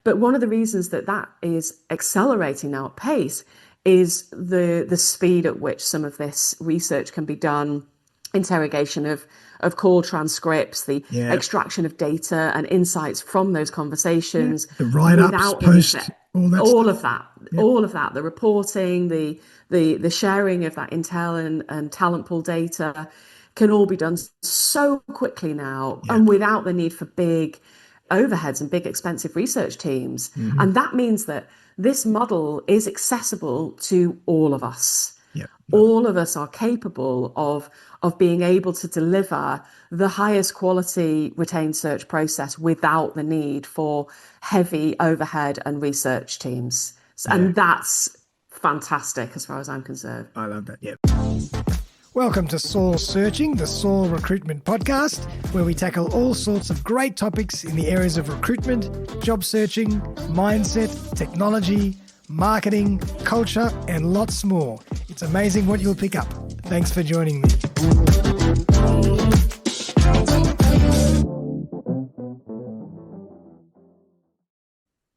But one of the reasons that that is accelerating now at pace is the speed at which some of this research can be done, interrogation of call transcripts, the extraction of data and insights from those conversations, the write-ups, post, all of that, the reporting, the sharing of that intel and talent pool data can all be done so quickly now, and without the need for big overheads and big expensive research teams. And that means that this model is accessible to all of us. All of us are capable of being able to deliver the highest quality retained search process without the need for heavy overhead and research teams. And that's fantastic as far as I'm concerned. I love that. Welcome to Saul Searching, the Saul Recruitment podcast, where we tackle all sorts of great topics in the areas of recruitment, job searching, mindset, technology, marketing, culture, and lots more. It's amazing what you'll pick up. Thanks for joining me.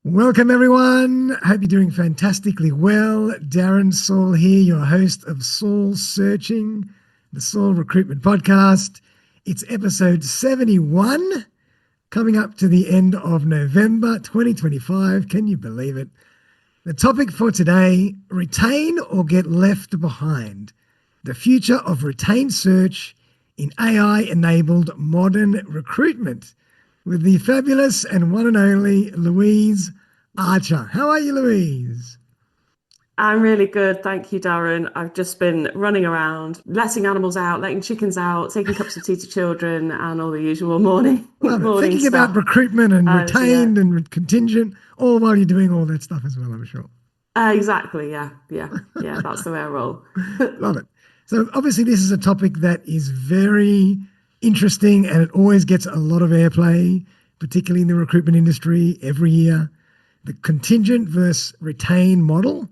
Welcome, everyone. Hope you're doing fantastically well. Darren Saul here, your host of Saul Searching, the Saul Recruitment Podcast. It's episode 71, coming up to the end of November 2025. Can you believe it? The topic for today, retain or get left behind. The future of retained search in AI-enabled modern recruitment, with the fabulous and one and only Louise Archer. How are you, Louise? I'm really good. Thank you, Darren. I've just been running around, letting animals out, letting chickens out, taking cups of tea to children and all the usual morning thinking stuff. About recruitment and retained and contingent, all while you're doing all that stuff as well, I'm sure. Exactly. Yeah. That's the way I roll. Love it. So obviously this is a topic that is very interesting and it always gets a lot of airplay, particularly in the recruitment industry every year. The contingent versus retain model,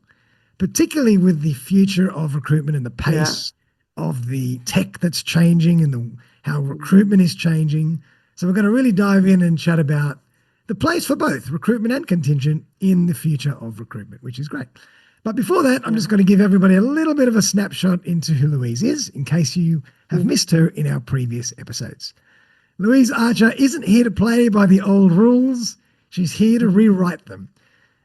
particularly with the future of recruitment and the pace of the tech that's changing and how recruitment is changing. So we're going to really dive in and chat about the place for both recruitment and contingent in the future of recruitment, which is great. But before that, I'm just going to give everybody a little bit of a snapshot into who Louise is, in case you have missed her in our previous episodes. Louise Archer isn't here to play by the old rules. She's here to rewrite them.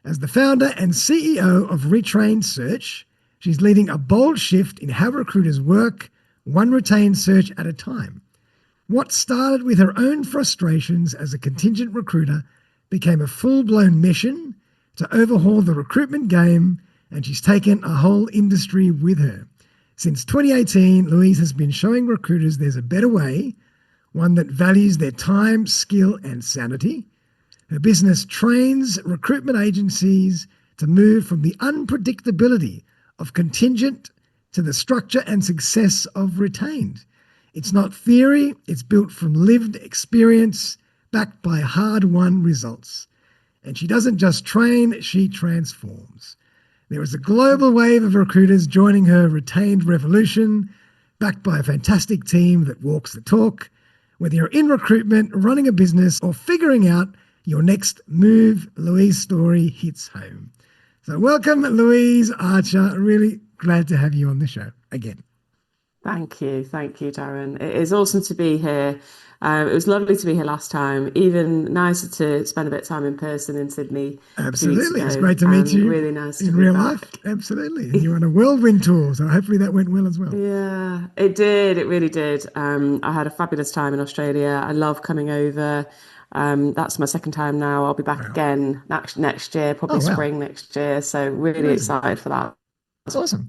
As the founder and CEO of Retrained Search, she's leading a bold shift in how recruiters work, one retained search at a time. What started with her own frustrations as a contingent recruiter became a full-blown mission to overhaul the recruitment game, and she's taken a whole industry with her. Since 2018, Louise has been showing recruiters there's a better way, one that values their time, skill, and sanity. Her business trains recruitment agencies to move from the unpredictability of contingent to the structure and success of retained. It's not theory, it's built from lived experience, backed by hard-won results. And she doesn't just train, she transforms. There is a global wave of recruiters joining her retained revolution, backed by a fantastic team that walks the talk. Whether you're in recruitment, running a business, or figuring out your next move, Louise's story hits home. So welcome, Louise Archer. Really glad to have you on the show again. Thank you, Darren. It is awesome to be here. It was lovely to be here last time. Even nicer to spend a bit of time in person in Sydney. Absolutely, it's great to meet you. Really nice to in be real back. life. Absolutely, and you're on a whirlwind tour, so hopefully that went well as well. Yeah, it did. It really did. I had a fabulous time in Australia. I love coming over. That's my second time now. I'll be back again next year, probably spring next year. So really excited for that. That's awesome.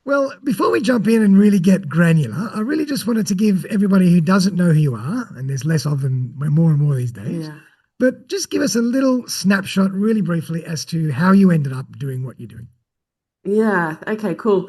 Well, before we jump in and really get granular, I really just wanted to give everybody who doesn't know who you are, and there's less of them more and more these days, but just give us a little snapshot really briefly as to how you ended up doing what you're doing. Yeah, okay, cool.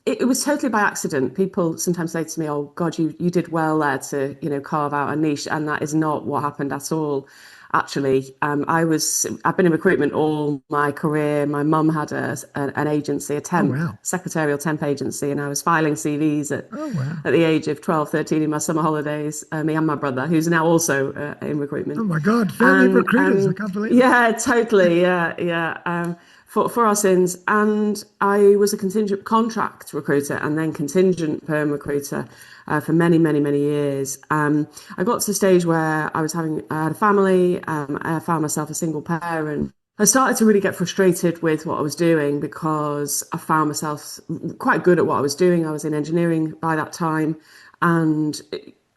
It was totally by accident. People sometimes say to me, oh God, you did well there to, carve out a niche. And that is not what happened at all. actually. I've been in recruitment all my career. My mum had an agency, a Oh, temp, wow. secretarial temp agency, and I was filing CVs Oh, wow. at the age of 12, 13 in my summer holidays, me and my brother, who's now also in Oh, recruitment. my God. Family of And recruiters. I can't believe it. yeah, totally. Yeah, yeah. For our sins. And I was a contingent contract recruiter and then contingent perm recruiter for many, many, many years. I got to the stage where I had a family, I found myself a single parent. I started to really get frustrated with what I was doing because I found myself quite good at what I was doing. I was in engineering by that time, and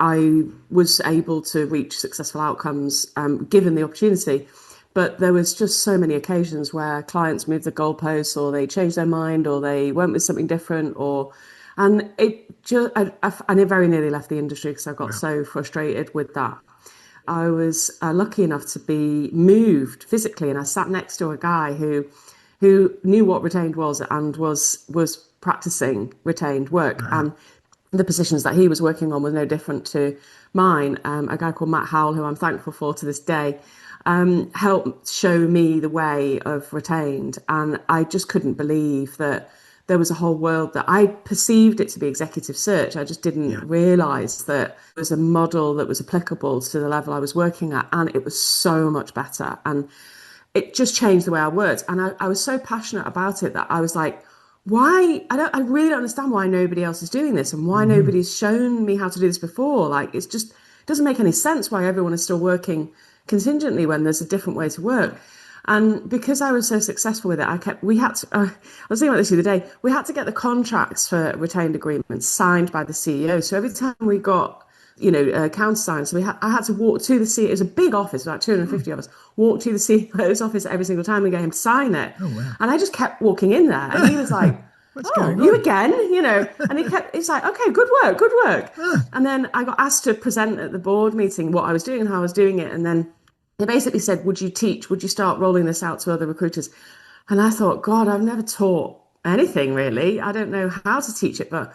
I was able to reach successful outcomes given the opportunity. But there was just so many occasions where clients moved the goalposts, or they changed their mind, or they went with something different, and I very nearly left the industry because I got Wow. so frustrated with that. I was lucky enough to be moved physically, and I sat next to a guy who knew what retained was and was practicing retained work. And the positions that he was working on were no different to mine. A guy called Matt Howell, who I'm thankful for to this day, helped show me the way of retained. And I just couldn't believe that there was a whole world that I perceived it to be executive search. I just didn't realise that there was a model that was applicable to the level I was working at. And it was so much better. And it just changed the way I worked. And I was so passionate about it that I was like, I really don't understand why nobody else is doing this and why nobody's shown me how to do this before. Like, it doesn't make any sense why everyone is still working contingently when there's a different way to work. And because I was so successful with it, I was thinking about this the other day, we had to get the contracts for retained agreements signed by the CEO. So every time we got, countersigned, so I had to walk to the CEO. It was a big office, about 250 of us, walk to the CEO's office every single time and get him to sign it. Oh, wow. And I just kept walking in there, and he was like, What's "Oh, going you on?" again?" And he's like, "Okay, good work, good work." And then I got asked to present at the board meeting what I was doing and how I was doing it. And then they basically said, "Would you start rolling this out to other recruiters?" And I thought, God, I've never taught anything really. I don't know how to teach it, but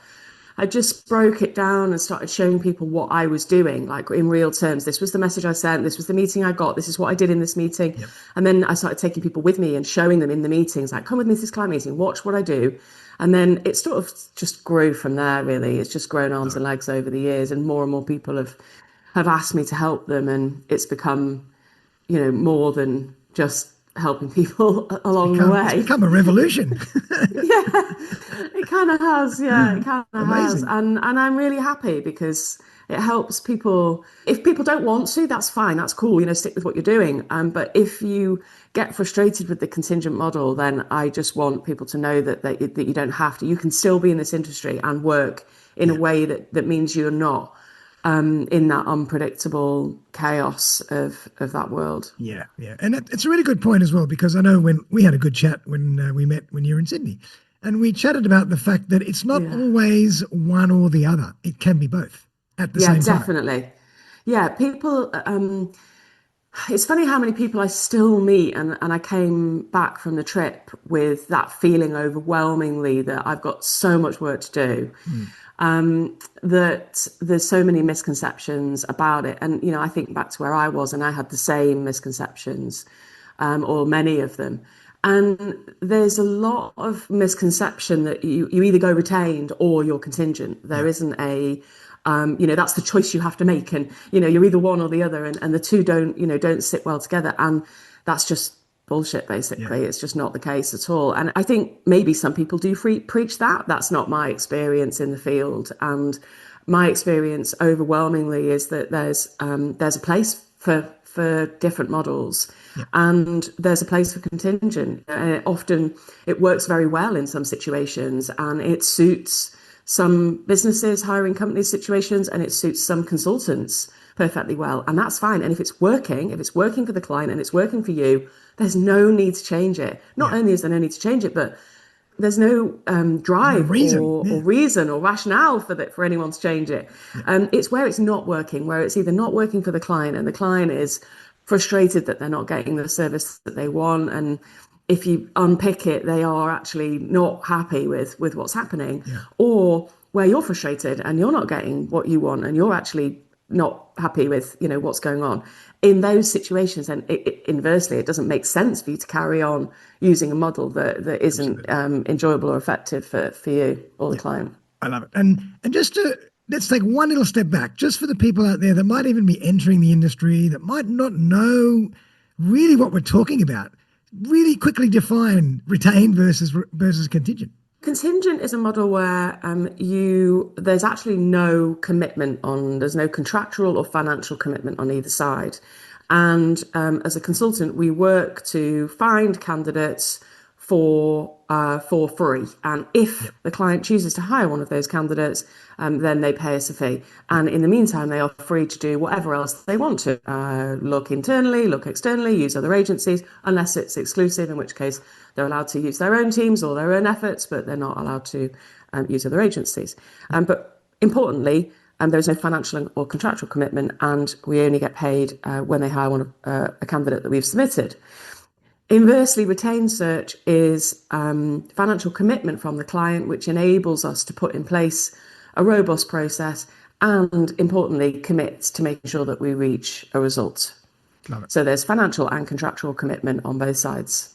I just broke it down and started showing people what I was doing, like in real terms. This was the message I sent. This was the meeting I got. This is what I did in this meeting. Yep. And then I started taking people with me and showing them in the meetings, like, come with me to this client meeting, watch what I do. And then it sort of just grew from there, really. It's just grown arms and legs over the years, and more people have asked me to help them. And it's become, more than just helping people along the way. It's become a revolution. Yeah, it kind of has. Yeah, it kind of has. Amazing. And I'm really happy because it helps people. If people don't want to, that's fine. That's cool. Stick with what you're doing. But if you get frustrated with the contingent model, then I just want people to know that you don't have to. You can still be in this industry and work in a way that means you're not in that unpredictable chaos of that world. Yeah, yeah. And it's a really good point as well, because I know when we had a good chat when we met when you were in Sydney, and we chatted about the fact that it's not always one or the other. It can be both at the same time. Yeah, definitely. Yeah, people, it's funny how many people I still meet, and I came back from the trip with that feeling overwhelmingly that I've got so much work to do. That there's so many misconceptions about it. And, I think back to where I was, and I had the same misconceptions, or many of them. And there's a lot of misconception that you either go retained or you're contingent. There isn't that's the choice you have to make. And, you're either one or the other, and the two don't sit well together. And that's just bullshit, basically. It's just not the case at all. And I think maybe some people do preach that. That's not my experience in the field. And my experience overwhelmingly is that there's a place for different models, and there's a place for contingent. And often it works very well in some situations, and it suits some businesses, hiring companies situations, and it suits some consultants perfectly well. And that's fine. And if it's working for the client and it's working for you, there's no need to change it. Not only is there no need to change it, but there's no drive or reason or rationale for anyone to change it. It's where it's not working, where it's either not working for the client and the client is frustrated that they're not getting the service that they want. And if you unpick it, they are actually not happy with what's happening, or where you're frustrated and you're not getting what you want and you're actually not happy with, what's going on. In those situations, then inversely, it doesn't make sense for you to carry on using a model that isn't enjoyable or effective for you or the client. I love it. And just let's take one little step back, just for the people out there that might even be entering the industry, that might not know really what we're talking about. Really quickly define retained versus contingent. Contingent is a model where there's actually no commitment there's no contractual or financial commitment on either side. And as a consultant, we work to find candidates for free. And if the client chooses to hire one of those candidates, then they pay us a fee. And in the meantime, they are free to do whatever else they want to. Look internally, look externally, use other agencies, unless it's exclusive, in which case they're allowed to use their own teams or their own efforts, but they're not allowed to use other agencies. But importantly, there is no financial or contractual commitment, and we only get paid when they hire a candidate that we've submitted. Inversely, retained search is financial commitment from the client, which enables us to put in place a robust process and, importantly, commits to making sure that we reach a result. Love it. So there's financial and contractual commitment on both sides.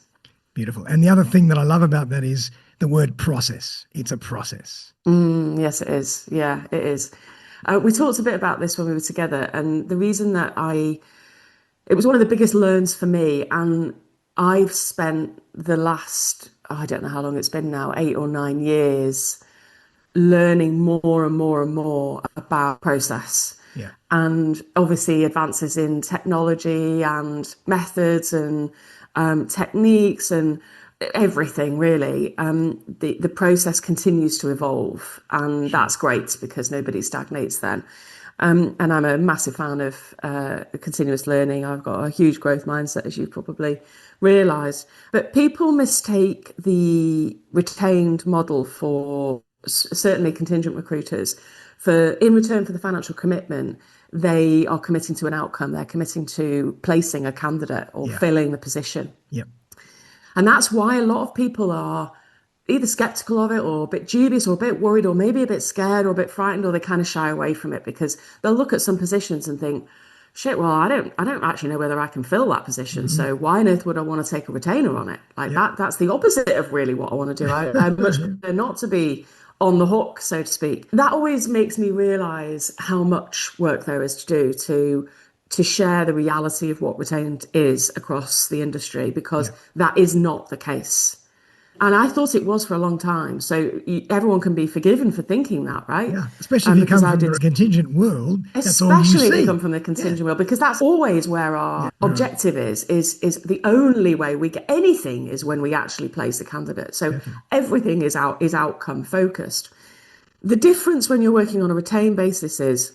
Beautiful. And the other thing that I love about that is the word process. It's a process. Yes, it is. Yeah, it is. We talked a bit about this when we were together, and the reason that it was one of the biggest learns for me, and I've spent the last, I don't know how long it's been now, 8 or 9 years, learning more and more and more about process. Yeah. And obviously advances in technology and methods and techniques and everything really. The process continues to evolve, and that's great because nobody stagnates then. And I'm a massive fan of continuous learning. I've got a huge growth mindset, as you've probably realised. But people mistake the retained model for certainly contingent recruiters in return for the financial commitment. They are committing to an outcome. They're committing to placing a candidate or filling the position. Yep. And that's why a lot of people are either skeptical of it or a bit dubious or a bit worried or maybe a bit scared or a bit frightened, or they kind of shy away from it because they'll look at some positions and think, shit, well, I don't actually know whether I can fill that position. Mm-hmm. So why on earth would I want to take a retainer on it? That's the opposite of really what I want to do. I much prefer not to be on the hook, so to speak. That always makes me realise how much work there is to do to share the reality of what retained is across the industry, because that is not the case. And I thought it was for a long time. So everyone can be forgiven for thinking that, right? Yeah, especially if you come from a contingent world. Especially if you come from the contingent world, because that's always where our objective is the only way we get anything is when we actually place the candidate. So everything is outcome focused. The difference when you're working on a retained basis is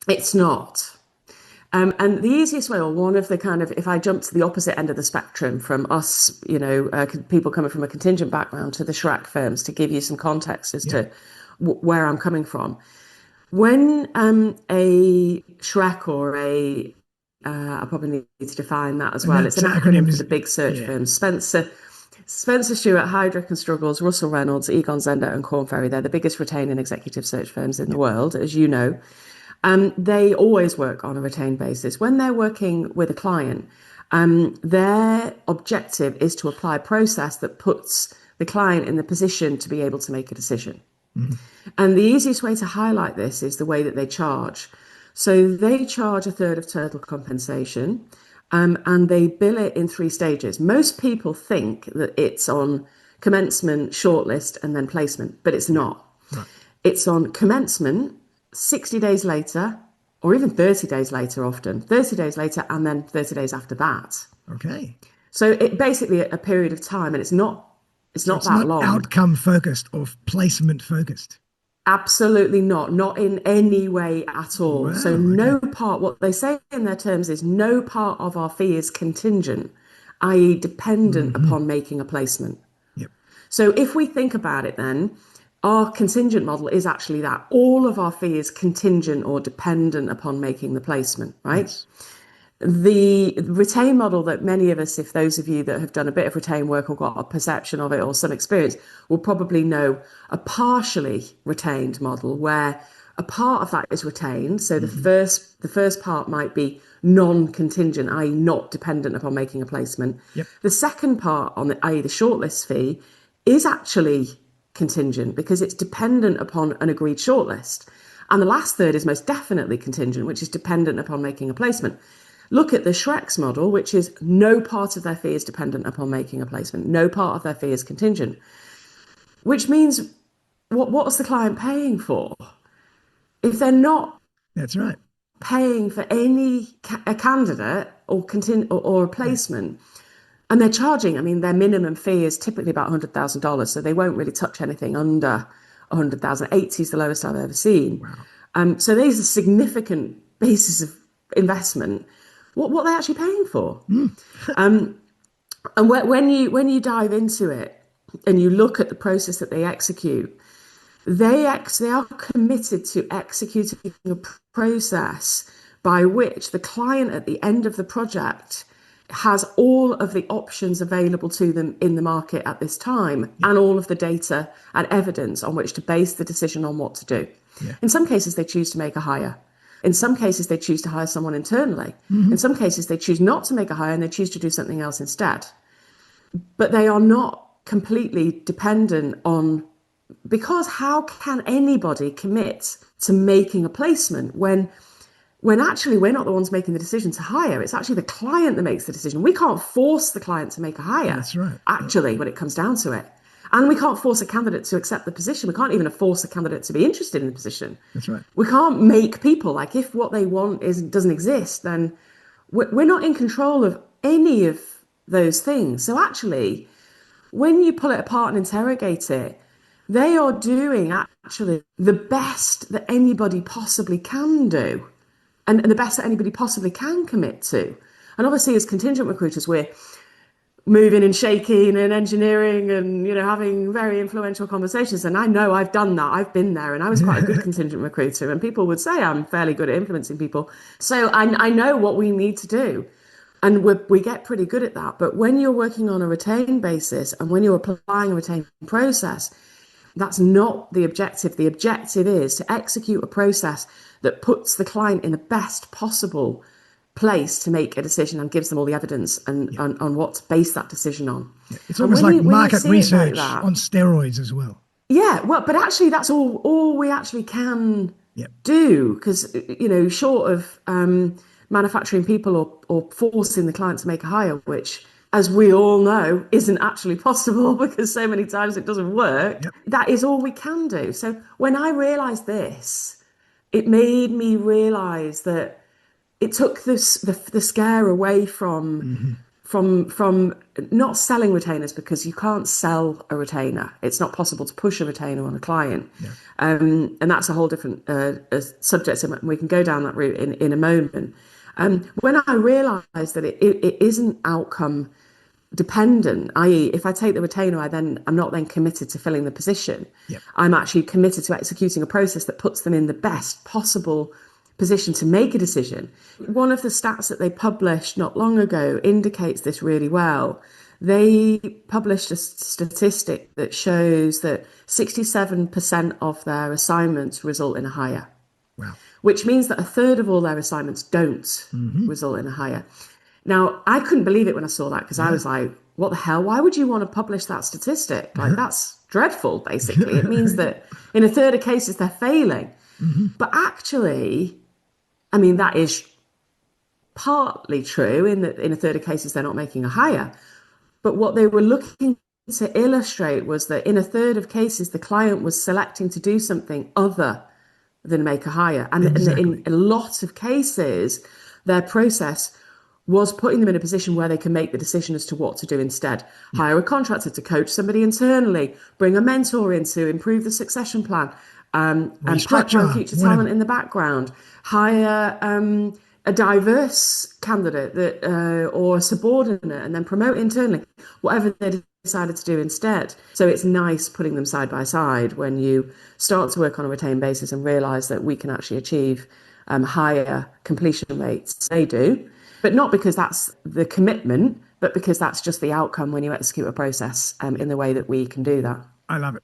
it's not. And the easiest way, or one of the kind of, if I jump to the opposite end of the spectrum from us, people coming from a contingent background to the Shrek firms, to give you some context as to where I'm coming from. When a Shrek or I probably need to define that as well. It's an acronym for the big search firms. Spencer Stewart, Heidrick and Struggles, Russell Reynolds, Egon Zehnder and Korn Ferry. They're the biggest retaining executive search firms in the world, as you know. They always work on a retained basis. When they're working with a client, their objective is to apply a process that puts the client in the position to be able to make a decision. Mm-hmm. And the easiest way to highlight this is the way that they charge. So they charge a third of total compensation, and they bill it in 3 stages. Most people think that it's on commencement, shortlist, and then placement, but it's not. Right. It's on commencement, 60 days later, or even 30 days later often, 30 days later, and then 30 days after that. Okay. So it basically a period of time, and it's not that long. Outcome focused or placement focused. Absolutely not in any way at all. Wow, so no part, what they say in their terms is no part of our fee is contingent, i.e. dependent upon making a placement. Yep. So if we think about it then, our contingent model is actually that. All of our fee is contingent or dependent upon making the placement, right? Yes. The retain model that many of us, if those of you that have done a bit of retain work or got a perception of it or some experience, will probably know a partially retained model where A part of that is retained. So the first part might be non-contingent, i.e. not dependent upon making a placement. Yep. The second part, i.e. the shortlist fee, is actually contingent because it's dependent upon an agreed shortlist. And the last third is most definitely contingent, which is dependent upon making a placement. Look at the Shrek's model, which is no part of their fee is dependent upon making a placement. No part of their fee is contingent, which means what's the client paying for? If they're not That's right. paying for a candidate or a placement, and they're charging, I mean, their minimum fee is typically about $100,000, so they won't really touch anything under 100,000. 80 is the lowest I've ever seen. Wow. So these are significant bases of investment. What are they actually paying for? And when you dive into it and you look at the process that they execute, they are committed to executing a process by which the client at the end of the project has all of the options available to them in the market at this time and all of the data and evidence on which to base the decision on what to do. Yeah. In some cases, they choose to make a hire. In some cases, they choose to hire someone internally. In some cases, they choose not to make a hire and they choose to do something else instead. But they are not completely dependent on, because how can anybody commit to making a placement when actually we're not the ones making the decision to hire? It's actually the client that makes the decision. We can't force the client to make a hire. That's right. Actually, when it comes down to it. And we can't force a candidate to accept the position. We can't even force a candidate to be interested in the position. That's right. We can't make people, like, if what they want doesn't exist, then we're not in control of any of those things. So actually, when you pull it apart and interrogate it, they are doing actually the best that anybody possibly can do, and the best that anybody possibly can commit to. And obviously, as contingent recruiters, we're moving and shaking and engineering and, having very influential conversations. And I know I've done that. I've been there, and I was quite a good contingent recruiter, and people would say I'm fairly good at influencing people. So I know what we need to do, and we get pretty good at that. But when you're working on a retained basis and when you're applying a retained process, that's not the objective. The objective is to execute a process that puts the client in the best possible place to make a decision and gives them all the evidence and on what to base that decision on. Yeah. It's almost like market research on steroids as well. Yeah, well, but actually that's all we actually can do, because, short of manufacturing people or forcing the client to make a hire, which, as we all know, isn't actually possible because so many times it doesn't work. That is all we can do. So when I realised this, it made me realise that it took the scare away from not selling retainers, because you can't sell a retainer. It's not possible to push a retainer on a client. And that's a whole different subject, and we can go down that route in a moment. When I realised that it isn't outcome dependent, i.e. if I take the retainer, I'm not then committed to filling the position. I'm actually committed to executing a process that puts them in the best possible position to make a decision. One of the stats that they published not long ago indicates this really well. They published a statistic that shows that 67% of their assignments result in a hire. Wow. Which means that a third of all their assignments don't result in a hire. Now, I couldn't believe it when I saw that, because I was like, what the hell? Why would you want to publish that statistic? Like, that's dreadful, basically. It means that in a third of cases, they're failing. But actually, I mean, that is partly true in that in a third of cases, they're not making a hire. But what they were looking to illustrate was that in a third of cases, the client was selecting to do something other than make a hire. And in a lot of cases, their process was putting them in a position where they can make the decision as to what to do instead. Hire a contractor to coach somebody internally, bring a mentor in to improve the succession plan, and pipeline future talent in the background, hire a diverse candidate or a subordinate, and then promote internally, whatever they decided to do instead. So it's nice putting them side by side when you start to work on a retained basis and realise that we can actually achieve higher completion rates. They do, but not because that's the commitment, but because that's just the outcome when you execute a process in the way that we can do that. I love it.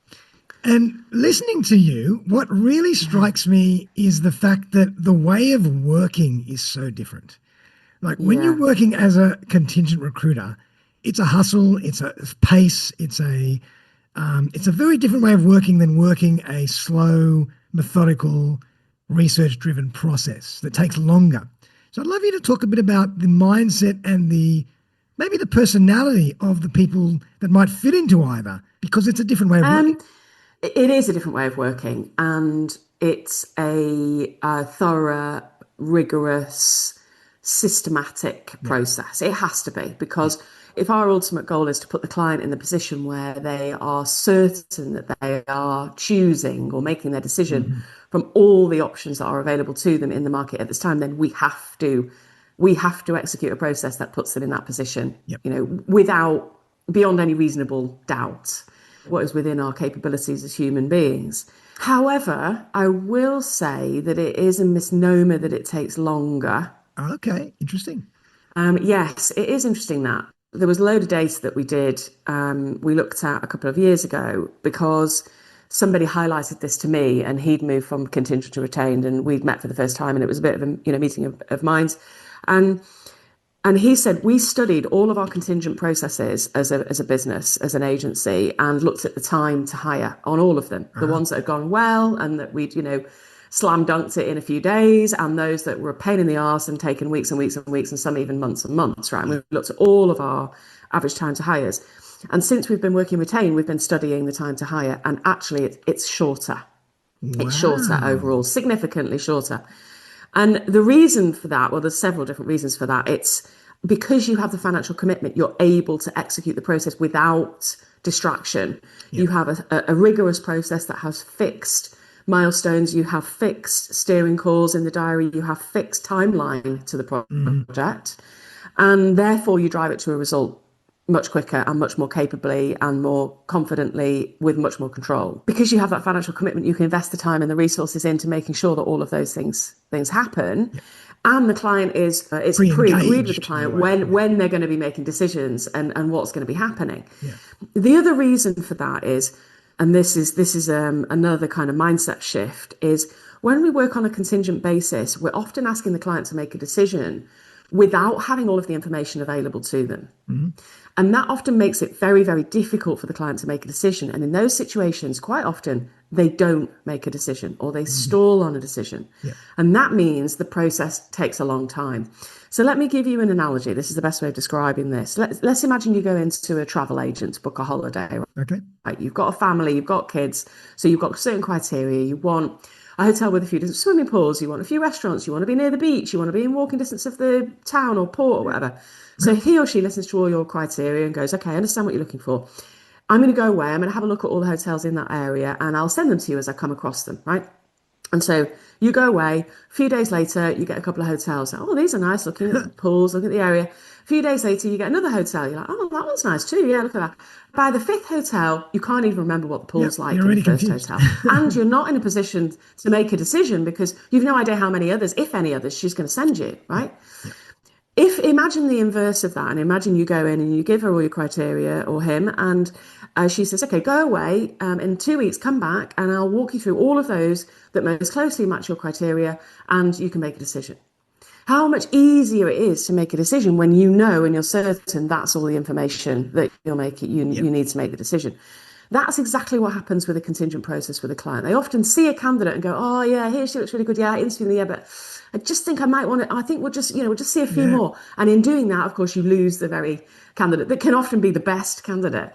And listening to you, what really strikes me is the fact that the way of working is so different. Like when you're Yeah. working as a contingent recruiter, it's a hustle, it's a pace, it's a very different way of working than working a slow, methodical, research-driven process that takes longer. So I'd love you to talk a bit about the mindset and maybe the personality of the people that might fit into either, because it's a different way of working. It is a different way of working, and it's a thorough, rigorous, systematic process. It has to be, because if our ultimate goal is to put the client in the position where they are certain that they are choosing or making their decision from all the options that are available to them in the market at this time, then we have to execute a process that puts them in that position, without beyond any reasonable doubt what is within our capabilities as human beings. However, I will say that it is a misnomer that it takes longer. Okay, interesting. Yes, it is interesting that. There was a load of data that we looked at a couple of years ago, because somebody highlighted this to me, and he'd moved from contingent to retained, and we'd met for the first time, and it was a bit of a meeting of minds. And he said, we studied all of our contingent processes as a business, as an agency, and looked at the time to hire on all of them. The ones that had gone well and that we'd, slam dunked it in a few days, and those that were a pain in the arse and taken weeks and weeks and weeks, and some even months and months, right? And we looked at all of our average time to hires. And since we've been working retained, we've been studying the time to hire, and actually it's shorter. Wow. It's shorter overall, significantly shorter. And the reason for that, well, there's several different reasons for that. It's because you have the financial commitment, you're able to execute the process without distraction. Yeah. You have a rigorous process that has fixed milestones, you have fixed steering calls in the diary, you have fixed timeline to the project, and therefore you drive it to a result much quicker and much more capably and more confidently with much more control. Because you have that financial commitment, you can invest the time and the resources into making sure that all of those things happen. Yeah. And the client is pre-agreed with the client when they're going to be making decisions and what's going to be happening. Yeah. The other reason for that is, and this is another kind of mindset shift, is when we work on a contingent basis, we're often asking the client to make a decision without having all of the information available to them. Mm-hmm. And that often makes it very, very difficult for the client to make a decision. And in those situations, quite often, they don't make a decision, or they stall on a decision. Yeah. And that means the process takes a long time. So let me give you an analogy. This is the best way of describing this. Let's imagine you go into a travel agent to book a holiday. Okay. Right? You've got a family, you've got kids, so you've got certain criteria. You want a hotel with a few different swimming pools, you want a few restaurants, you want to be near the beach, you want to be in walking distance of the town or port or whatever. So he or she listens to all your criteria and goes, okay, I understand what you're looking for. I'm going to go away, I'm going to have a look at all the hotels in that area, and I'll send them to you as I come across them, right? And so you go away, a few days later, you get a couple of hotels. Oh, these are nice, looking at the pools, look at the area. A few days later, you get another hotel. You're like, oh, that one's nice too. Yeah, look at that. By the fifth hotel, you can't even remember what the pool's like in the first hotel. And you're not in a position to make a decision because you've no idea how many others, if any others, she's going to send you, right? Yeah. Imagine the inverse of that, and imagine you go in and you give her all your criteria, or him, and she says, okay, go away, in 2 weeks, come back, and I'll walk you through all of those that most closely match your criteria, and you can make a decision. How much easier it is to make a decision when you know and you're certain that's all the information that you need to make the decision. That's exactly what happens with a contingent process with a client. They often see a candidate and go, oh yeah, here she looks really good. Yeah, interviewing, yeah, but I just think I might want to, I think we'll just see a few more. And in doing that, of course, you lose the very candidate that can often be the best candidate,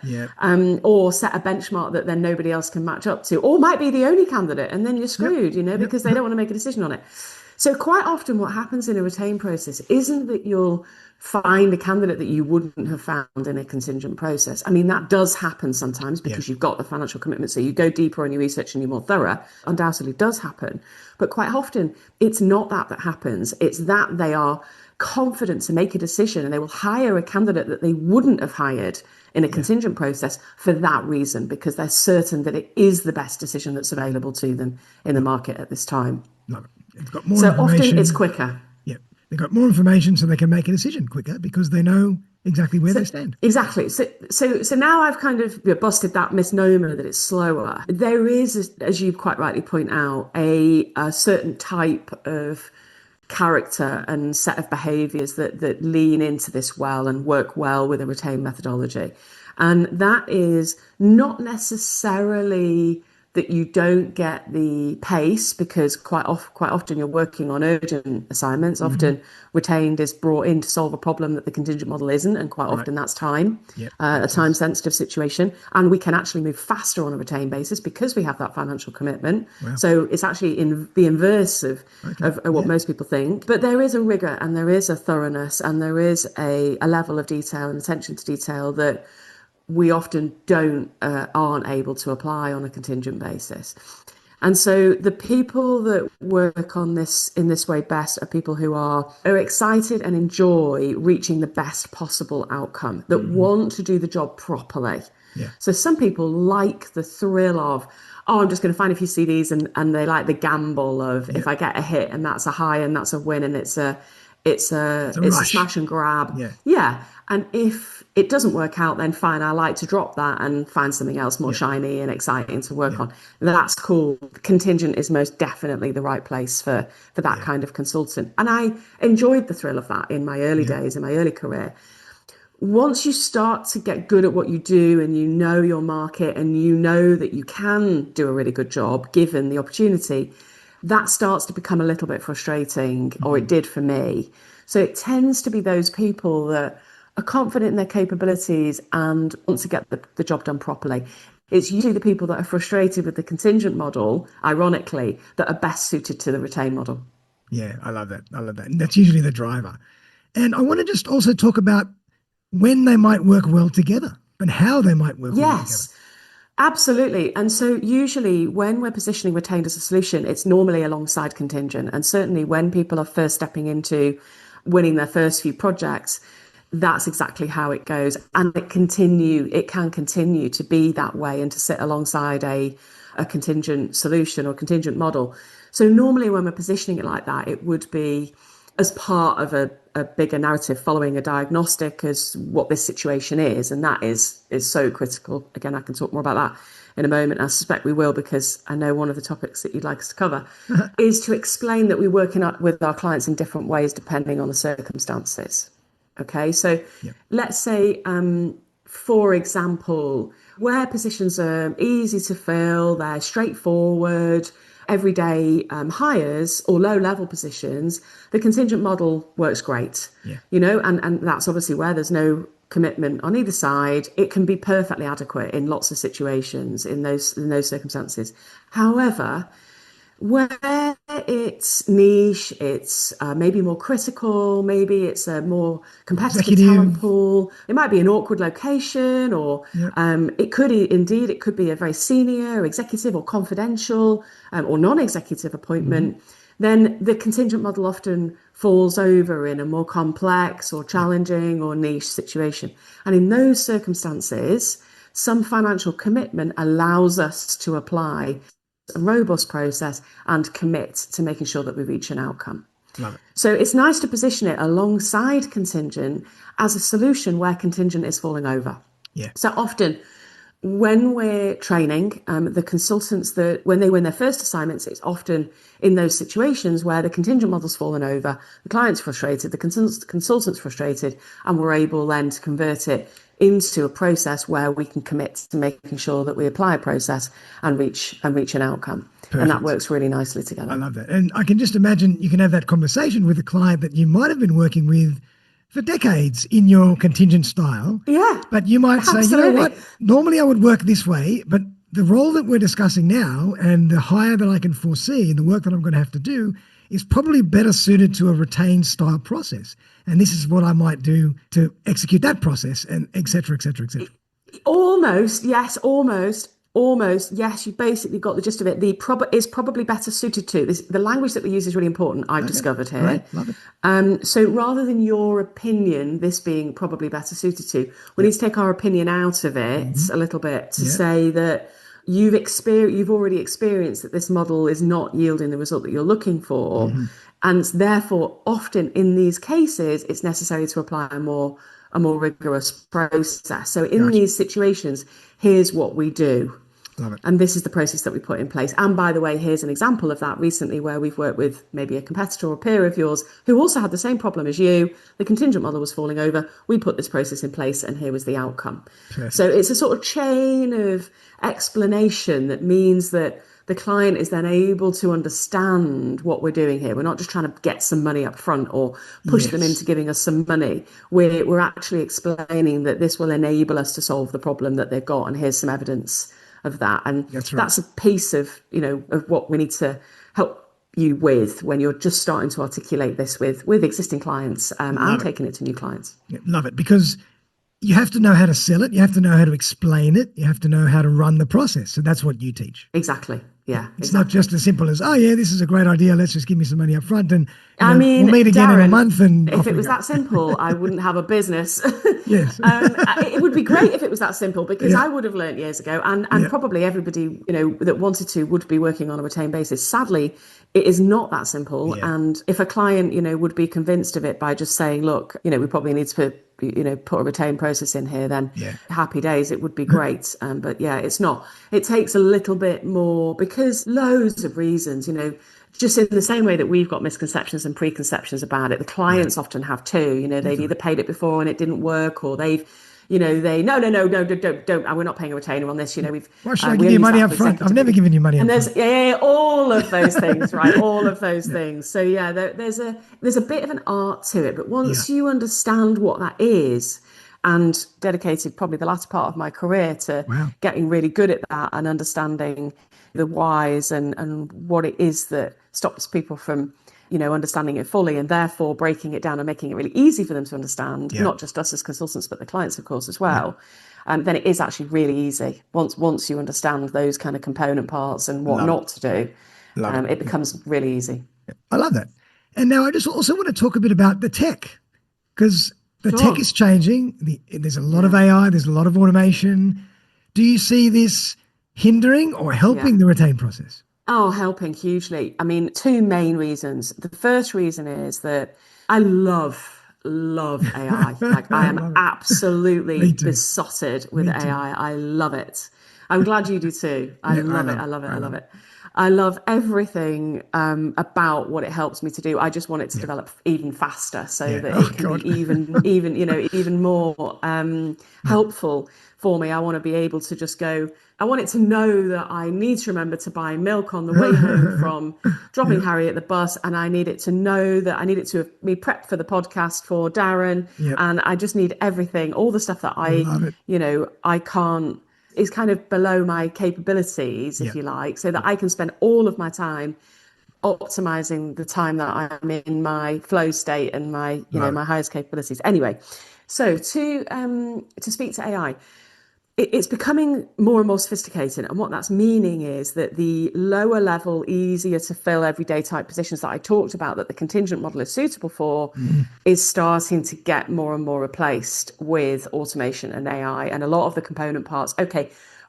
or set a benchmark that then nobody else can match up to, or might be the only candidate. And then you're screwed, because they don't want to make a decision on it. So quite often what happens in a retained process isn't that you'll find a candidate that you wouldn't have found in a contingent process. I mean, that does happen sometimes because you've got the financial commitment. So you go deeper on your research and you're more thorough. Undoubtedly does happen. But quite often it's not that happens. It's that they are confident to make a decision and they will hire a candidate that they wouldn't have hired in a contingent process for that reason, because they're certain that it is the best decision that's available to them in the market at this time. Love it. It's got more information. Often it's quicker. Yeah. They've got more information so they can make a decision quicker because they know exactly where they stand. Exactly. So now I've kind of busted that misnomer that it's slower. There is, as you quite rightly point out, a certain type of character and set of behaviours that lean into this well and work well with a retained methodology. And that is not necessarily that you don't get the pace, because quite often you're working on urgent assignments. Often retained is brought in to solve a problem that the contingent model isn't, and quite often that's time, a time sensitive situation. And we can actually move faster on a retained basis because we have that financial commitment. Wow. So it's actually in the inverse of what most people think. But there is a rigour and there is a thoroughness and there is a level of detail and attention to detail that we often aren't able to apply on a contingent basis. And so the people that work on this in this way best are people who are excited and enjoy reaching the best possible outcome, that want to do the job properly. Yeah. So some people like the thrill of, I'm just going to find a few CDs, and they like the gamble of if I get a hit and that's a high and that's a win and it's a smash and grab. Yeah. And if it doesn't work out, then fine, I like to drop that and find something else more shiny and exciting to work on. That's cool. Contingent is most definitely the right place for that kind of consultant. And I enjoyed the thrill of that in my early days, in my early career. Once you start to get good at what you do and you know your market and you know that you can do a really good job given the opportunity, that starts to become a little bit frustrating, or it did for me. So it tends to be those people that are confident in their capabilities and want to get the job done properly. It's usually the people that are frustrated with the contingent model, ironically, that are best suited to the retained model. Yeah, I love that. And that's usually the driver. And I want to just also talk about when they might work well together and how they might work well together. Yes. Absolutely. And so usually when we're positioning retained as a solution, it's normally alongside contingent. And certainly when people are first stepping into winning their first few projects, that's exactly how it goes. And it can continue to be that way and to sit alongside a contingent solution or contingent model. So normally when we're positioning it like that, it would be as part of a bigger narrative following a diagnostic as what this situation is. And that is so critical. Again, I can talk more about that in a moment. I suspect we will, because I know one of the topics that you'd like us to cover is to explain that we work with our clients in different ways depending on the circumstances. Okay, so let's say, for example, where positions are easy to fill, they're straightforward, everyday hires or low-level positions, the contingent model works great. And that's obviously where there's no commitment on either side. It can be perfectly adequate in lots of situations in those circumstances. However, where it's niche, it's maybe more critical, maybe it's a more competitive talent pool. It might be an awkward location, or it could be a very senior, executive, or confidential, or non-executive appointment. Then the contingent model often falls over in a more complex or challenging or niche situation. And in those circumstances, some financial commitment allows us to apply a robust process and commit to making sure that we reach an outcome. Love it. So it's nice to position it alongside contingent as a solution where contingent is falling over. So often when we're training the consultants, that when they win their first assignments, it's often in those situations where the contingent model's fallen over, the client's frustrated, the consultant's frustrated, and we're able then to convert it into a process where we can commit to making sure that we apply a process and reach an outcome. Perfect. And that works really nicely together. I love that. And I can just imagine you can have that conversation with a client that you might have been working with for decades in your contingent style. Yeah. But you might say, you know what, normally I would work this way, but the role that we're discussing now and the hire that I can foresee and the work that I'm going to have to do is probably better suited to a retained style process. And this is what I might do to execute that process, and et cetera, et cetera, et cetera. Almost, yes, almost. Yes, you basically got the gist of it. Is probably better suited to this. The language that we use is really important, I've discovered here. Great. Love it. So rather than your opinion, this being probably better suited to, we need to take our opinion out of it a little bit to say that you've already experienced that this model is not yielding the result that you're looking for. And therefore, often in these cases, it's necessary to apply a more a more rigorous process. So in these situations, here's what we do. Love it. And this is the process that we put in place. And by the way, here's an example of that recently where we've worked with maybe a competitor or peer of yours who also had the same problem as you. The contingent model was falling over. We put this process in place and here was the outcome. Perfect. So it's a sort of chain of explanation that means that the client is then able to understand what we're doing here. We're not just trying to get some money up front or push them into giving us some money. We're actually explaining that this will enable us to solve the problem that they've got, and here's some evidence of that. And that's a piece of, of what we need to help you with when you're just starting to articulate this with existing clients and taking it to new clients. Yeah, love it, because you have to know how to sell it. You have to know how to explain it. You have to know how to run the process. So that's what you teach. Exactly. Yeah. It's not just as simple as, oh yeah, this is a great idea. Let's just give me some money up front and I mean, we'll meet again Darren, in a month. And if it was that simple, I wouldn't have a business. Yes. It would be great if it was that simple, because I would have learned years ago, and probably everybody, that wanted to would be working on a retained basis. Sadly, it is not that simple. Yeah. And if a client, would be convinced of it by just saying, look, we probably need to put a retained process in here, then happy days, it would be great. But yeah, it's not. It takes a little bit more, because loads of reasons, just in the same way that we've got misconceptions and preconceptions about it, the clients often have too. They've either paid it before and it didn't work, or they've, no, don't, we're not paying a retainer on this. Why should I give you money up front? I've never given you money up front. And there's all of those things, right? All of those things. So yeah, there's a bit of an art to it, but once you understand what that is, and dedicated probably the latter part of my career to getting really good at that and understanding the whys and what it is that stops people from, understanding it fully, and therefore breaking it down and making it really easy for them to understand, not just us as consultants, but the clients, of course, as well. Then it is actually really easy. Once you understand those kind of component parts and what not to do, it becomes really easy. I love that. And now I just also want to talk a bit about the tech, because the tech is changing. There's a lot of AI, there's a lot of automation. Do you see this hindering or helping the retained process? Oh, helping hugely. I mean, two main reasons. The first reason is that I love AI. Like I am absolutely besotted with AI. I love it. I'm glad you do too. I love it. I love everything about what it helps me to do. I just want it to develop even faster, so that it can be even more helpful for me. I want to be able to just go. I want it to know that I need to remember to buy milk on the way home from dropping Harry at the bus, and I need it to know that I need it to be prepped for the podcast for Darren, and I just need everything, all the stuff that I can't. Is kind of below my capabilities, if you like, so that I can spend all of my time optimizing the time that I'm in my flow state and my, my highest capabilities. Anyway, so to speak to AI, it's becoming more and more sophisticated. And what that's meaning is that the lower level, easier to fill everyday type positions that I talked about, that the contingent model is suitable for, is starting to get more and more replaced with automation and AI. And a lot of the component parts,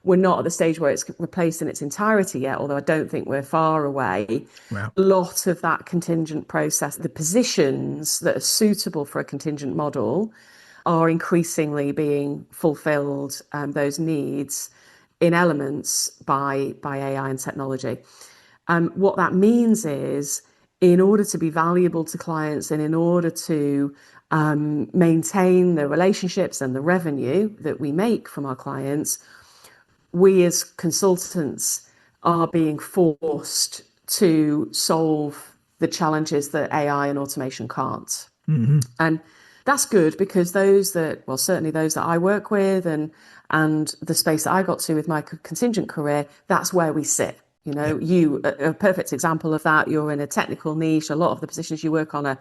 we're not at the stage where it's replaced in its entirety yet, although I don't think we're far away. A lot of that contingent process, the positions that are suitable for a contingent model, are increasingly being fulfilled, those needs in elements by AI and technology. What that means is, in order to be valuable to clients and in order to maintain the relationships and the revenue that we make from our clients, we as consultants are being forced to solve the challenges that AI and automation can't. And that's good, because certainly those that I work with and the space that I got to with my contingent career, that's where we sit. You, a perfect example of that, you're in a technical niche. A lot of the positions you work on are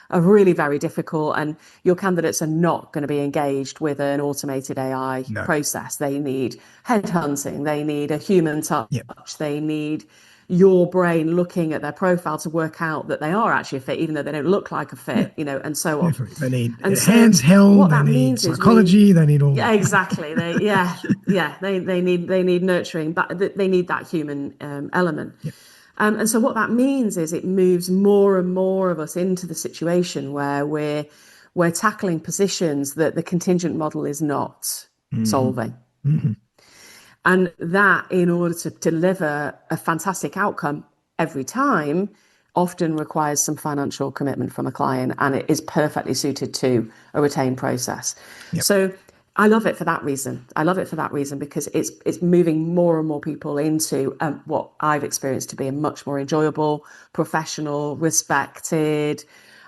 really very difficult, and your candidates are not going to be engaged with an automated AI process. They need headhunting, they need a human touch, they need your brain looking at their profile to work out that they are actually a fit, even though they don't look like a fit, and so on. They need hands held, they need psychology, they need all. Yeah, exactly. They need nurturing, but they need that human element. And so what that means is it moves more and more of us into the situation where we're we're tackling positions that the contingent model is not solving. And that, in order to deliver a fantastic outcome every time, often requires some financial commitment from a client, and it is perfectly suited to a retained process. So I love it for that reason. I love it for that reason because it's moving more and more people into what I've experienced to be a much more enjoyable, professional, respected,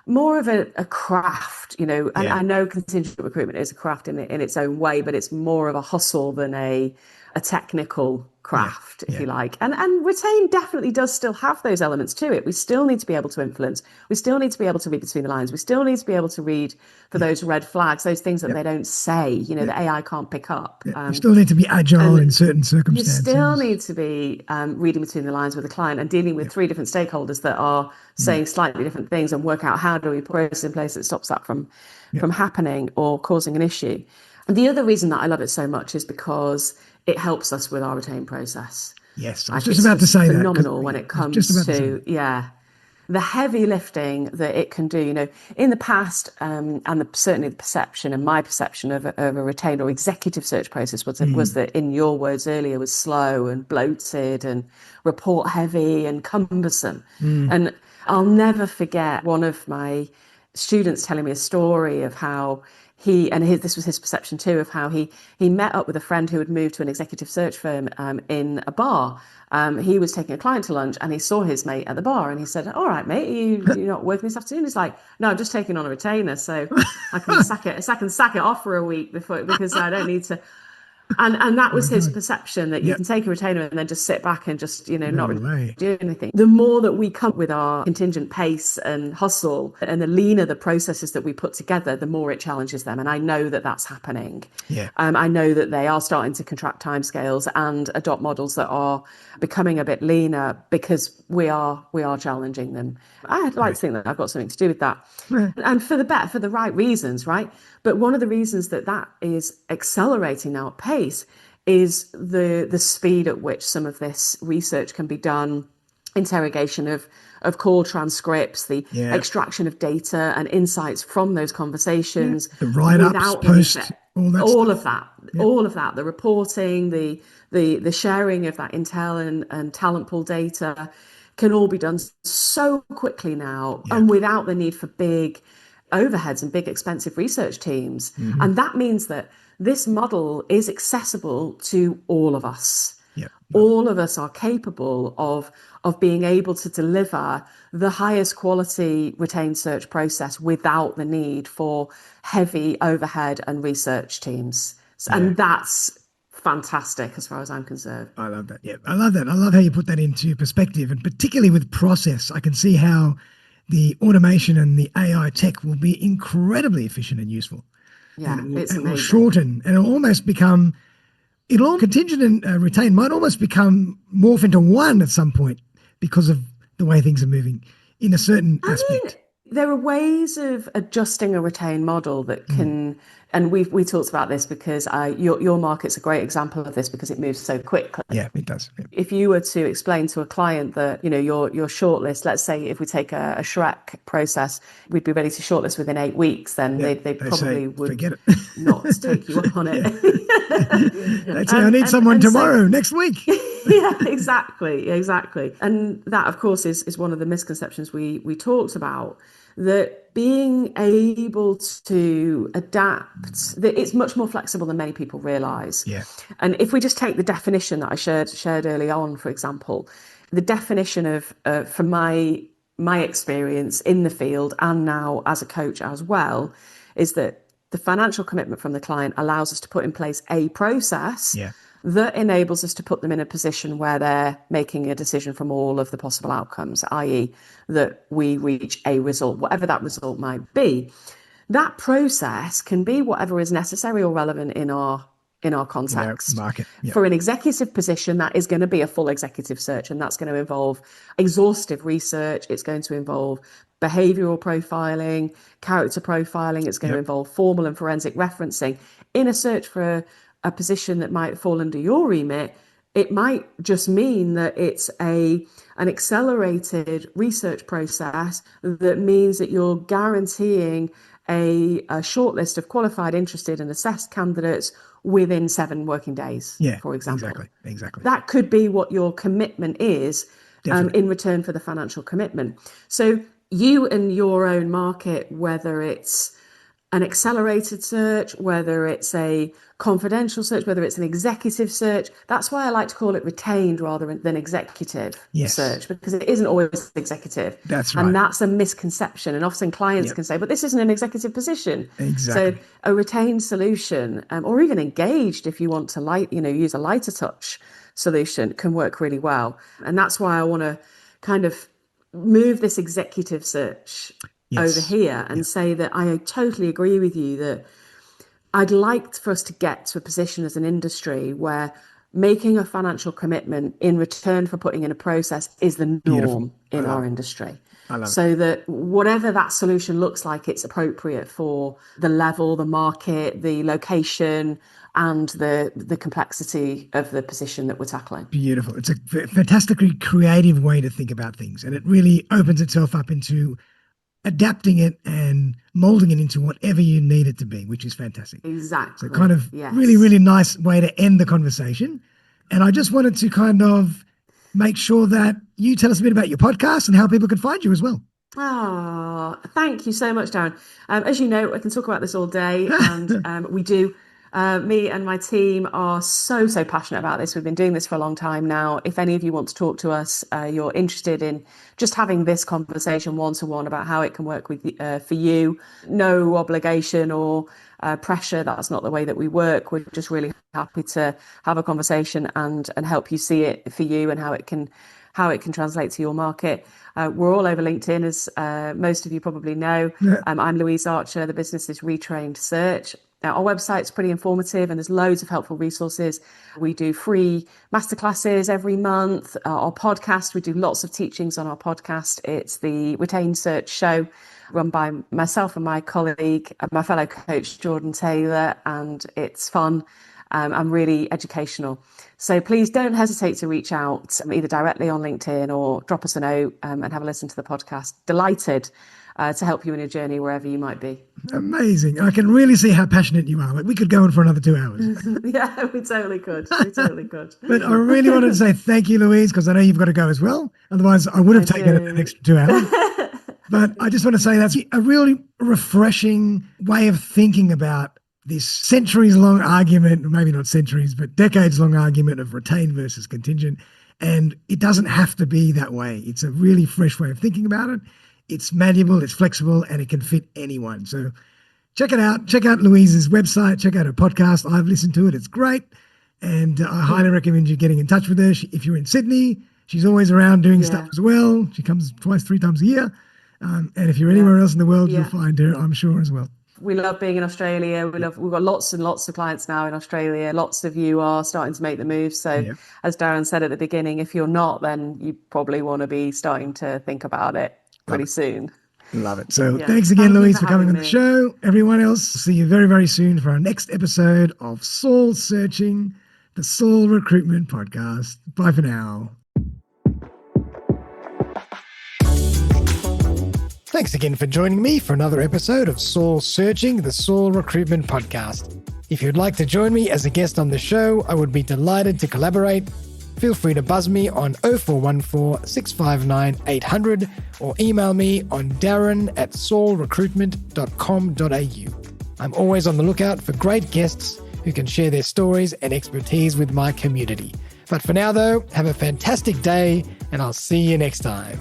more of a craft, you know. And I know contingent recruitment is a craft in its own way, but it's more of a hustle than a technical craft, if you like. And retain definitely does still have those elements to it. We still need to be able to influence. We still need to be able to read between the lines. We still need to be able to read for those red flags, those things that they don't say, you know, the AI can't pick up. You still need to be agile in certain circumstances. You still need to be reading between the lines with a client and dealing with three different stakeholders that are saying slightly different things, and work out how do we put a process in place that stops that from happening or causing an issue. And the other reason that I love it so much is because it helps us with our retained process. Yes, I was just about to say that. Phenomenal when it comes to the heavy lifting that it can do. You know, in the past, and certainly the perception and my perception of a retained or executive search process was that, in your words earlier, was slow and bloated and report heavy and cumbersome. And I'll never forget one of my students telling me a story of how this was his perception too, of how he met up with a friend who had moved to an executive search firm in a bar. He was taking a client to lunch and he saw his mate at the bar and he said, "All right, mate, you're not working this afternoon?" He's like, "No, I'm just taking on a retainer, so I can sack it off for a week because I don't need to." And that was his perception, that you can take a retainer and then just sit back and just, you know, not really do anything. The more that we come with our contingent pace and hustle, and the leaner the processes that we put together, the more it challenges them. And I know that that's happening. I know that they are starting to contract timescales and adopt models that are becoming a bit leaner because we are challenging them. I'd like to think that I've got something to do with that, and for the right reasons, right? But one of the reasons that is accelerating now at pace is the speed at which some of this research can be done, interrogation of call transcripts, the extraction of data and insights from those conversations, the write-ups, post, all of that, the reporting, the sharing of that intel and talent pool data can all be done so quickly now, and without the need for big overheads and big expensive research teams. And that means that this model is accessible to all of us. All of us are capable of being able to deliver the highest quality retained search process without the need for heavy overhead and research teams. And that's fantastic as far as I'm concerned. I love that. I love that. I love how you put that into perspective, and particularly with process, I can see how the automation and the AI tech will be incredibly efficient and useful. It will shorten, and it'll almost become, contingent and retained might almost become morph into one at some point because of the way things are moving in a certain aspect. There are ways of adjusting a retained model that can, and we talked about this because your market's a great example of this because it moves so quickly. Yeah, it does. Yeah. If you were to explain to a client that, you know, your shortlist, let's say if we take a Shrek process, we'd be ready to shortlist within 8 weeks, then they probably would forget it. Not take you up on it. They'd say, I need someone tomorrow, next week. Exactly. And that, of course, is one of the misconceptions we talked about, that being able to adapt, that it's much more flexible than many people realize. And if we just take the definition that I shared early on, for example, the definition of from my experience in the field and now as a coach as well, is that the financial commitment from the client allows us to put in place a process that enables us to put them in a position where they're making a decision from all of the possible outcomes, i.e. that we reach a result, whatever that result might be. That process can be whatever is necessary or relevant in our context. Market. For an executive position, that is going to be a full executive search, and that's going to involve exhaustive research. It's going to involve behavioral profiling, character profiling. It's going to involve formal and forensic referencing. In a search for a position that might fall under your remit, it might just mean that it's an accelerated research process that means that you're guaranteeing a shortlist of qualified, interested and assessed candidates within 7 working days, for example. Exactly. That could be what your commitment is in return for the financial commitment. So you and your own market, whether it's an accelerated search, whether it's a confidential search, whether it's an executive search. That's why I like to call it retained rather than executive search, because it isn't always executive. That's right. And that's a misconception. And often clients can say, but this isn't an executive position. Exactly. So a retained solution, or even engaged if you want to use a lighter touch solution, can work really well. And that's why I want to kind of move this executive search over here and say that I totally agree with you that I'd like for us to get to a position as an industry where making a financial commitment in return for putting in a process is the norm in our industry. So that whatever that solution looks like, it's appropriate for the level, the market, the location, and the complexity of the position that we're tackling. Beautiful. It's a fantastically creative way to think about things, and it really opens itself up into adapting it and molding it into whatever you need it to be, which is fantastic. Exactly. So kind of really, really nice way to end the conversation. And I just wanted to kind of make sure that you tell us a bit about your podcast and how people can find you as well. Oh, thank you so much, Darren. As you know, I can talk about this all day, and we do. Me and my team are so passionate about this. We've been doing this for a long time now. If any of you want to talk to us, you're interested in just having this conversation one-to-one about how it can work with for you, no obligation or pressure. That's not the way that we work. We're just really happy to have a conversation and help you see it for you and how it can translate to your market. We're all over LinkedIn, as most of you probably know. I'm Louise Archer. The business is Retrained Search. Now, our website's pretty informative and there's loads of helpful resources. We do free masterclasses every month. Our podcast, we do lots of teachings on our podcast. It's the Retained Search Show, run by myself and my colleague, my fellow coach, Jordan Taylor, and it's fun and really educational. So please don't hesitate to reach out either directly on LinkedIn or drop us a note and have a listen to the podcast. Delighted to help you in your journey wherever you might be. Amazing. I can really see how passionate you are. Like, we could go on for another 2 hours. Yeah, we totally could. But I really wanted to say thank you, Louise, because I know you've got to go as well. Otherwise, I would have taken an extra 2 hours. But I just want to say that's a really refreshing way of thinking about this centuries-long argument, maybe not centuries, but decades-long argument of retained versus contingent. And it doesn't have to be that way. It's a really fresh way of thinking about it. It's malleable, it's flexible, and it can fit anyone. So check it out. Check out Louise's website. Check out her podcast. I've listened to it. It's great. And I highly recommend you getting in touch with her. If you're in Sydney, she's always around doing stuff as well. She comes 2-3 times a year. And if you're anywhere else in the world, you'll find her, I'm sure, as well. We love being in Australia. We've got lots and lots of clients now in Australia. Lots of you are starting to make the move. So as Darren said at the beginning, if you're not, then you probably want to be starting to think about it pretty soon. Love it. So thanks again, Louise, for coming on the show. Everyone else, see you very, very soon for our next episode of Saul Searching, the Saul Recruitment Podcast. Bye for now. Thanks again for joining me for another episode of Saul Searching, the Saul Recruitment Podcast. If you'd like to join me as a guest on the show, I would be delighted to collaborate. Feel free to buzz me on 0414 659 800 or email me on darren@saulrecruitment.com.au. I'm always on the lookout for great guests who can share their stories and expertise with my community. But for now, though, have a fantastic day and I'll see you next time.